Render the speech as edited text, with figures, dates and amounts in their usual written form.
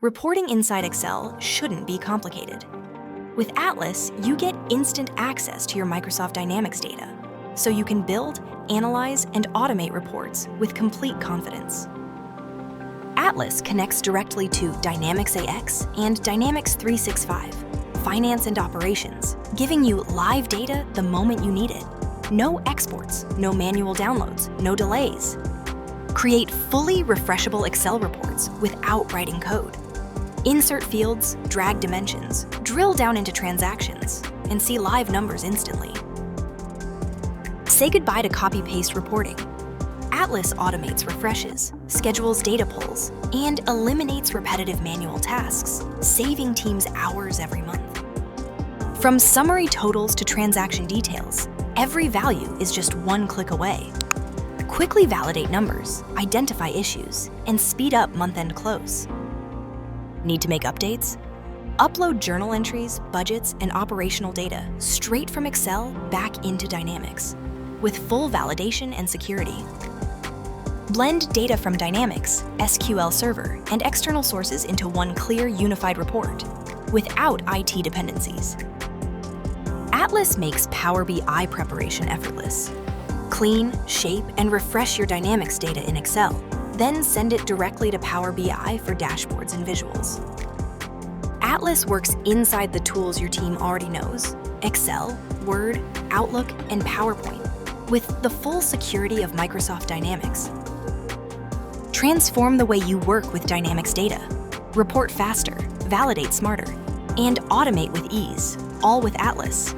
Reporting inside Excel shouldn't be complicated. With Atlas, you get instant access to your Microsoft Dynamics data, so you can build, analyze, and automate reports with complete confidence. Atlas connects directly to Dynamics AX and Dynamics 365, Finance and Operations, giving you live data the moment you need it. No exports, no manual downloads, no delays. Create fully refreshable Excel reports without writing code. Insert fields, drag dimensions, drill down into transactions, and see live numbers instantly. Say goodbye to copy-paste reporting. Atlas automates refreshes, schedules data pulls, and eliminates repetitive manual tasks, saving teams hours every month. From summary totals to transaction details, every value is just one click away. Quickly validate numbers, identify issues, and speed up month-end close. Need to make updates? Upload journal entries, budgets, and operational data straight from Excel back into Dynamics, with full validation and security. Blend data from Dynamics, SQL Server, and external sources into one clear, unified report, without IT dependencies. Atlas makes Power BI preparation effortless. Clean, shape, and refresh your Dynamics data in Excel, then send it directly to Power BI for dashboards and visuals. Atlas works inside the tools your team already knows: Excel, Word, Outlook, and PowerPoint, with the full security of Microsoft Dynamics. Transform the way you work with Dynamics data. Report faster, validate smarter, and automate with ease, all with Atlas.